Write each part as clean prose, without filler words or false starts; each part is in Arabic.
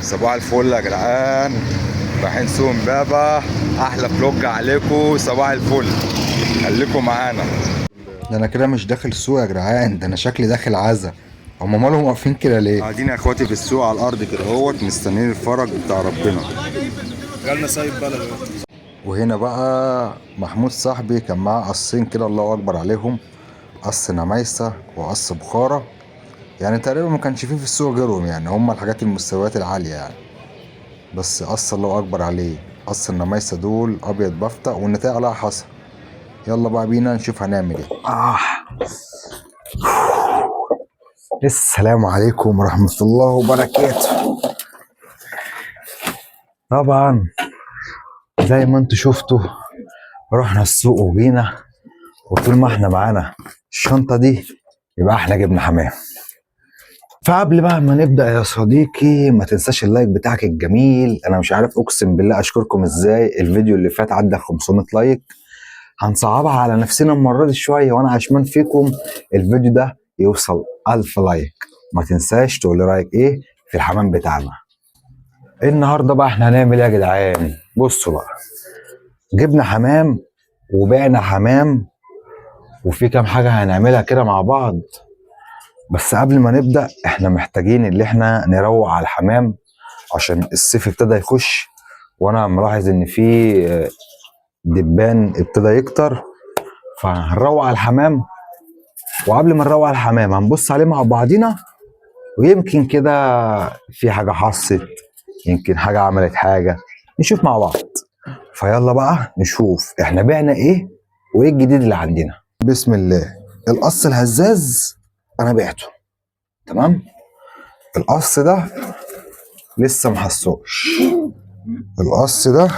صباح الفل يا جدعان، رايحين سوق امبابة. احلى فلوج عليكم، صباح الفل، خليكم معانا. ده انا كده مش داخل السوق يا جدعان، ده انا شكلي داخل عزا. هما مالهم واقفين كده ليه؟ قاعدين يا اخواتي في السوق على الارض كده اهوت، مستنيين الفرج بتاع ربنا. جالنا سايب بلد. وهنا بقى محمود صاحبي كان معاه قصين كده، الله اكبر عليهم. قص نميسة وقص بخارة، يعني تقريبا ما كانش فيه في السوق غيرهم، يعني هما الحاجات المستويات العالية يعني. بس قص الله اكبر عليه، قص النميسة دول ابيض بفتة والنتاية عليها حصى. يلا بقى بينا نشوف هنعمل ايه. السلام عليكم ورحمة الله وبركاته. طبعا زي ما انتوا شفتوا رحنا السوق وجينا، وطول ما احنا معانا الشنطة دي يبقى احنا جبنا حمام. فقبل بقى ما نبدأ يا صديقي ما تنساش اللايك بتاعك الجميل. انا مش عارف اقسم بالله اشكركم ازاي، الفيديو اللي فات عدى 500 لايك. هنصعبها على نفسنا المرة دي شوية وانا عشمان فيكم الفيديو ده يوصل 1000 لايك. ما تنساش تقول لي رايك ايه في الحمام بتاعنا. النهارده بقى احنا هنعمل ايه يا جدعان؟ بصوا بقى، جبنا حمام وبعنا حمام، وفي كام حاجة هنعملها كده مع بعض. بس قبل ما نبدأ احنا محتاجين اللي احنا نروق على الحمام عشان الصيف ابتدى يخش، وانا ملاحظ ان في دبان ابتدى يكتر، فهنروق على الحمام. وقبل ما نروق على الحمام هنبص عليه مع بعضينا، ويمكن كده في حاجة حصت، يمكن حاجة عملت حاجة، نشوف مع بعض. فيلا بقى نشوف احنا بعنا ايه وايه الجديد اللي عندنا. بسم الله. القص الهزاز انا بعته تمام. القص ده لسه محصوش. القص ده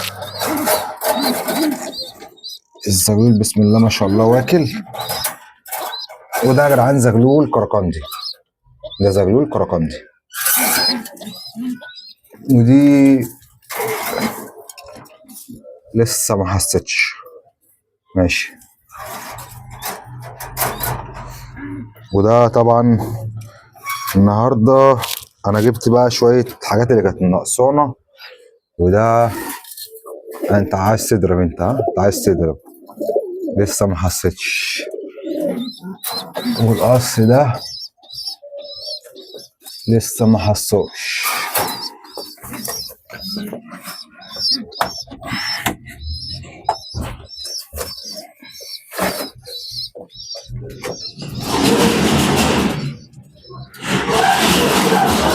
الزغلول بسم الله ما شاء الله واكل. وده يا جدعان زغلول كركندي، ده زغلول كركندي. ودي لسه ما حسيتش. ماشي. وده طبعا النهارده انا جبت بقى شويه حاجات اللي كانت ناقصانا. وده انت عايز تضرب، انت انت عايز تضرب، لسه ما حسيتش. والقص ده لسه ما حصوش.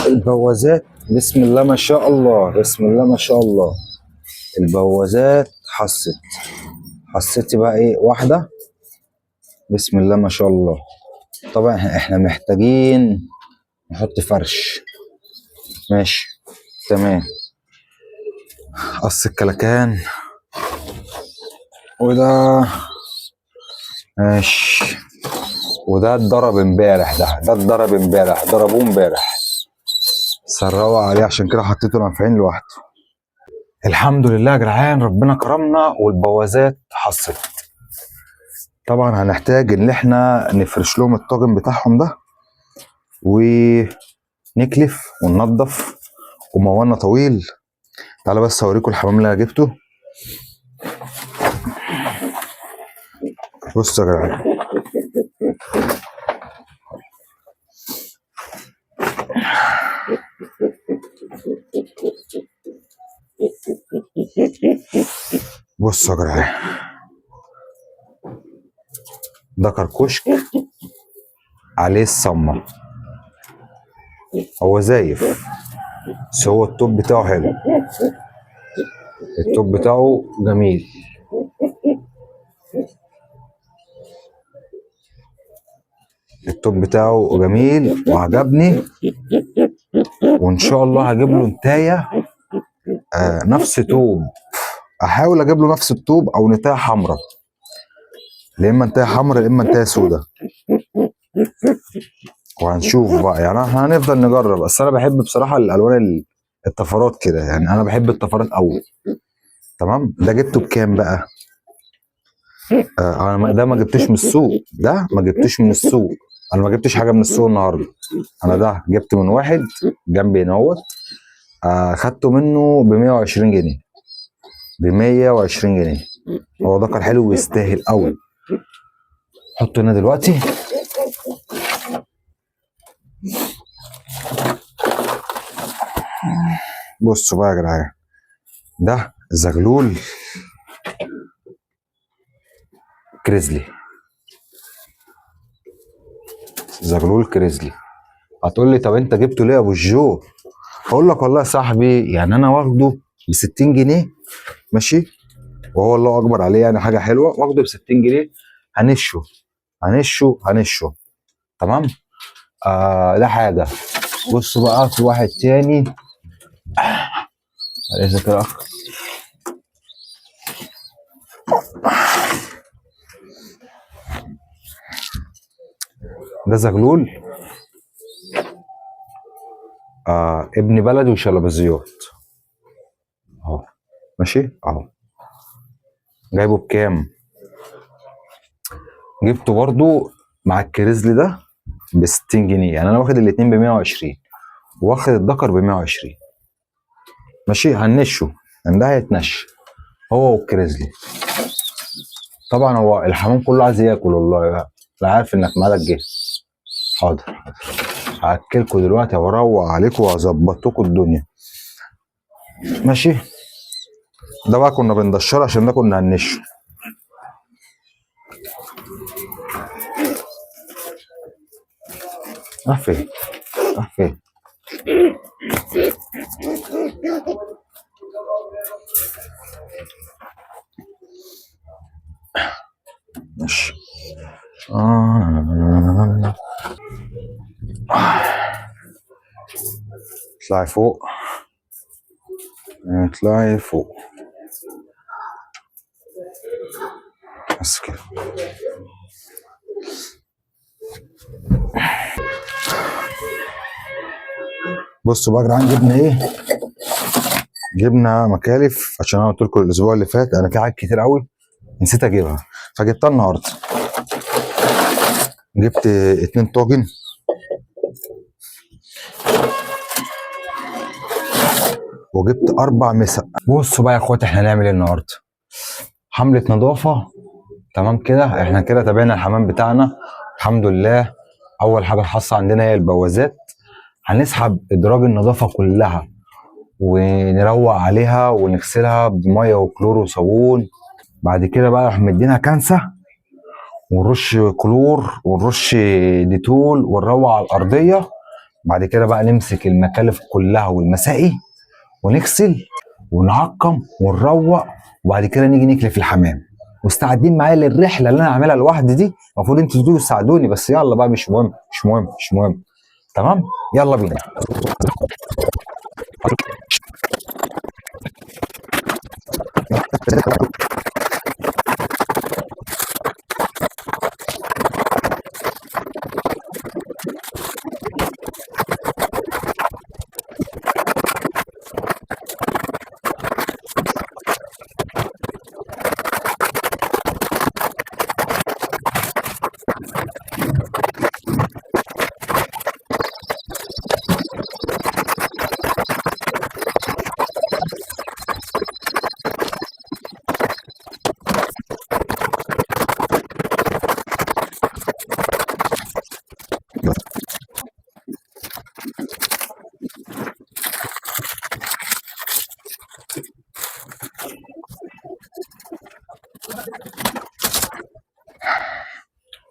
البوازات بسم الله ما شاء الله، بسم الله ما شاء الله. البوازات حسيت بقى ايه واحدة، بسم الله ما شاء الله. طبعا احنا محتاجين نحط فرش. ماشي تمام. قص الكلكان وده ماشي. وده اتضرب امبارح، ده اتضرب امبارح، ضربوه امبارح، سروق عليه عشان كده حطيته نافعين لوحده. الحمد لله يا جدعان ربنا كرمنا والبوازات حصلت. طبعا هنحتاج ان احنا نفرش لهم الطاجن بتاعهم ده ونكلف وننضف، وموانا طويل. تعالى بس اوريكم الحمام اللي انا جبته. بصوا يا جدعان، بصوا يا جدعان، ده كركشك عليه الصمة، هو زايف بس هو التوب بتاعه حلو، التوب بتاعه جميل. التوب بتاعه جميل وعجبني، وان شاء الله هجيب له نتايه نفس توب. احاول اجيب له نفس الطوب او نتايه حمراء، يا اما نتايه حمراء يا اما نتايه سوداء، وهنشوف بقى. يعني احنا هنفضل نجرب، بس انا بحب بصراحه الالوان الطفرات كده، يعني انا بحب الطفرات قوي. تمام. ده جبته بكام بقى؟ انا ده ما جبتش من السوق، ده ما جبتش من السوق، انا ما جبتش حاجه من السوق النهارده. انا ده جبت من واحد جنبي هنا اهوت، خدته منه ب 120 جنيه. ب 120 جنيه. هو ذكر حلو ويستاهل قوي. حطه هنا دلوقتي. بصوا بقى يا جدعان، ده زغلول كريزلي. زغلول كريزلي. هتقول لي طب انت جبته ليه يا ابو الجو؟ اقول لك والله يا صاحبي يعني انا واخده ب 60 جنيه ماشي، وهو الله اكبر عليه يعني حاجه حلوه، واخده ب 60 جنيه. هنشه هنشه تمام. ده حاجه. بصوا بقى في واحد تاني. عايز كده. ده زغلول ابن بلدي وشلبزيات اهو ماشي اهو. جايبه بكام؟ جبته برضو مع الكريزلي ده ب 60 جنيه. يعني انا واخد الاتنين ب 120 واخد الدكر ب 120 ماشي. هنشه يعني ده هيتنش هو والكريزلي. طبعا هو الحمام كله عايز ياكل والله. انا عارف انك مالك جه. حاضر هاكلكوا دلوقتي واروق عليكم واظبط الدنيا ماشي. ده بقى كنا بندشره عشان ده كنا هنشه. فين فين. ماشي. اطلعي فوق اطلعي فوق بس كده. بصوا بقى يا جدعان جبنا ايه؟ جبنا مكالف عشان انا قلت لكم الاسبوع اللي فات انا في حاجات كتير قوي نسيت اجيبها فجبتها النهارده. جبت 2 طاجن وجبت 4 مسق. بصوا بقى يا اخواتي احنا هنعمل ايه النهارده؟ حملة نظافة تمام كده. احنا كده تابعنا الحمام بتاعنا الحمد لله. اول حاجة الحصة عندنا هي البوازات. هنسحب ادراج النظافة كلها ونروق عليها ونغسلها بمية وكلور وصابون. بعد كده بقى نروح مدينها كنسة ونرش كلور ونرش ديتول ونروق على الأرضية. بعد كده بقى نمسك المكالف كلها والمسائي ونغسل ونعقم ونروق. وبعد كده نيجي نكلف الحمام. مستعدين معايا للرحله اللي انا هعملها لوحدي دي؟ المفروض انتوا تيجوا تساعدوني بس يلا بقى مش مهم مش مهم مش مهم. تمام يلا بينا.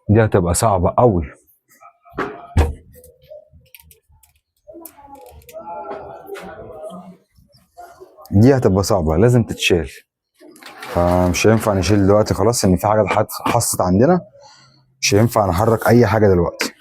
دي هتبقى صعبه قوي. دي هتبقى صعبه لازم تتشال. فمش هينفع نشيل دلوقتي خلاص ان في حاجه حصت عندنا. مش هينفع نحرك اي حاجه دلوقتي.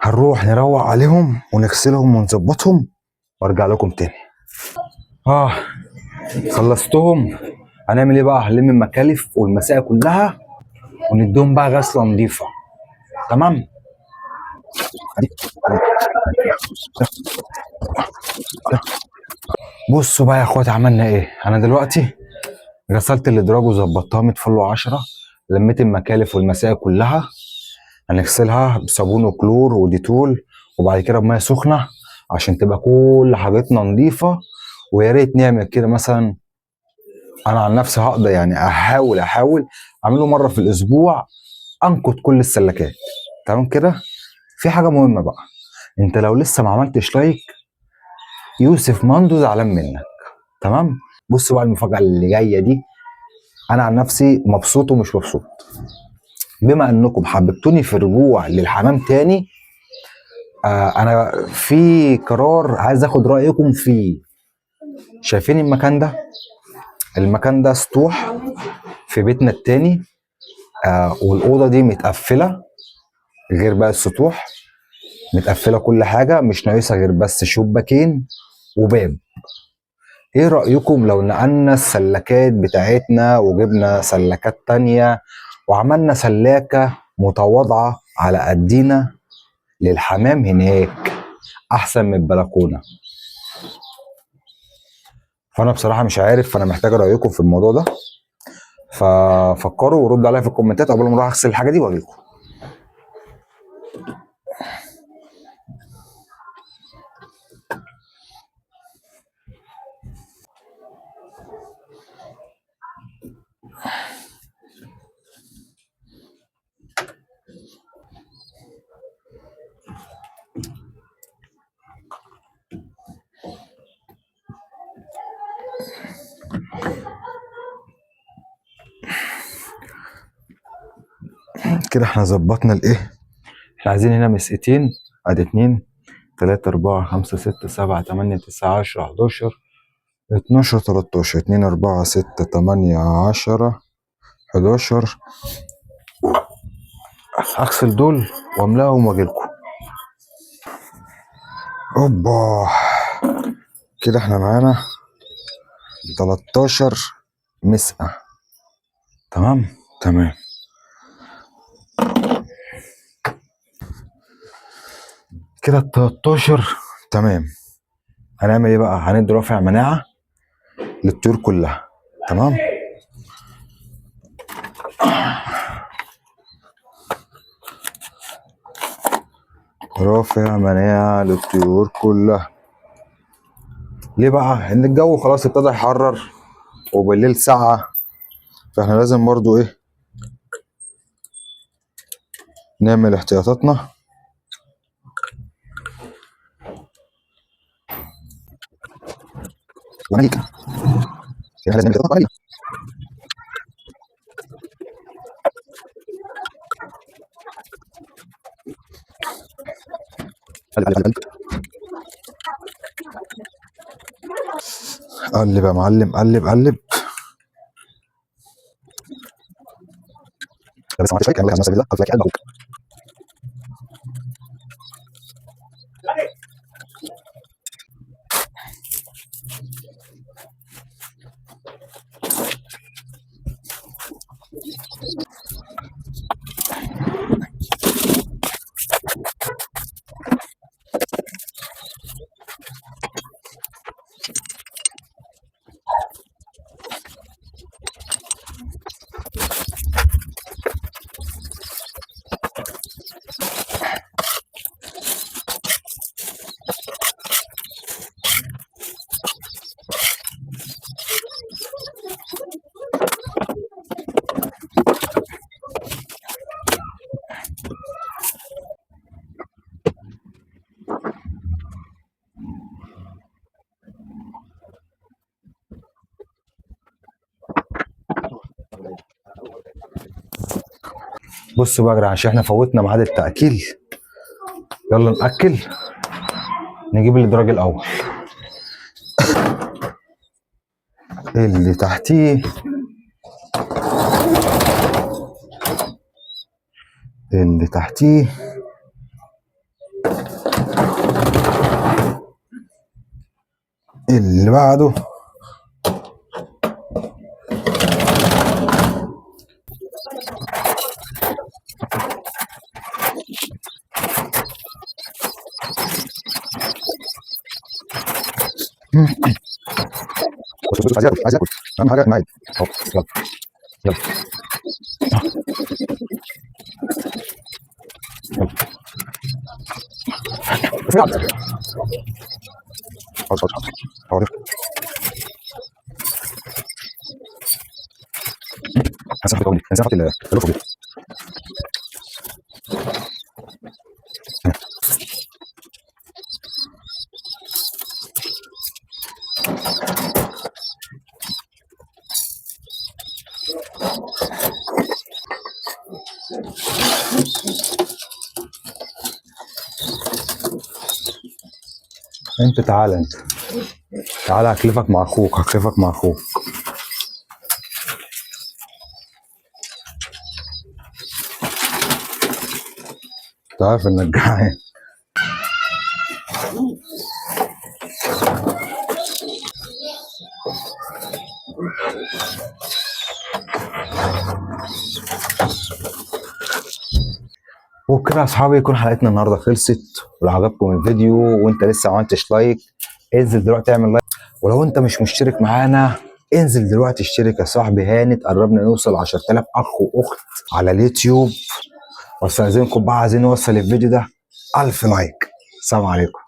هنروح نروق عليهم ونغسلهم ونظبطهم وارجع لكم تاني. خلصتهم هنعمل ايه بقى؟ هنلم المكالف والمسائل كلها ونديهم بقى غسله نظيفه. تمام. بصوا بقى يا اخواتي عملنا ايه. انا دلوقتي غسلت الادراج وظبطتها 100 فل و10. لميت المكالف والمسائل كلها، هنغسلها بصابون وكلور وديتول، وبعد كده بميه سخنه عشان تبقى كل حاجتنا نظيفه. ويا ريت نعمل كده مثلا، انا عن نفسي هقدر يعني احاول اعمله مره في الاسبوع، انقض كل السلكات. تمام كده. في حاجه مهمه بقى، انت لو لسه ما عملتش لايك يوسف مندو زعلان منك. تمام. بصوا بقى المفاجاه اللي جايه دي، انا عن نفسي مبسوط ومش مبسوط. بما انكم حببتوني في الرجوع للحمام تاني، انا في قرار عايز اخد رايكم فيه. شايفين المكان ده؟ المكان ده سطوح في بيتنا التاني، والاوضه دي متقفله، غير بقى السطوح متقفله كل حاجه، مش ناقصها غير بس شباكين وباب. ايه رايكم لو نقلنا السلكات بتاعتنا وجبنا سلكات تانية وعملنا سلاكه متواضعه على قدينا للحمام هناك، احسن من البلكونه؟ فانا بصراحه مش عارف، فانا محتاج رايكم في الموضوع ده، ففكروا وردوا عليا في الكومنتات قبل ما اروح اغسل الحاجه دي واجيلكم. كده احنا ظبطنا الايه. احنا عايزين هنا مسقتين، ادي 2 3 4 5 6 7 8 9 10 11 12 13 2 4 6 8 10 11. اغسل دول واملاهم واجيلكم. اوبا، كده احنا معانا 13 مسقه. تمام. كده ال 13 تمام. هنعمل ايه بقى؟ هندي رافع مناعه للطيور كلها. تمام. رافع مناعه للطيور كلها. ليه بقى؟ ان الجو خلاص ابتدى يحرر وبالليل ساعه، فاحنا لازم برضو ايه نعمل احتياطاتنا. وعليك احنا لازم نعمل احتياطاتنا. قلب يا معلم، قلب قلب. بس ما عملتش على سبيل الله قلت لك قلب اخوك. بصوا بقى يا جدعان، عشان احنا فوتنا ميعاد التأكيل، يلا نأكل. نجيب الإدراج الأول، اللي تحتيه اللي تحتيه اللي بعده عايز اكل اهم حاجه معايا اهو. يلا يلا يلا خلاص حاضر. هسحب تقولي هسحب الفلوس دي. انت تعالى انت تعالى هكلفك مع اخوك هكلفك مع اخوك. انت عارف انك جعان. وبكده يا اصحابي يكون حلقتنا النهارده خلصت. ولو عجبكم الفيديو وانت لسه ما عملتش لايك انزل دلوقتي اعمل لايك. ولو انت مش مشترك معانا انزل دلوقتي اشترك يا صاحبي هانت. قربنا نوصل 10000 اخ واخت على اليوتيوب. واستاذنكم بقى عايزين نوصل الفيديو ده 1000 لايك. السلام عليكم.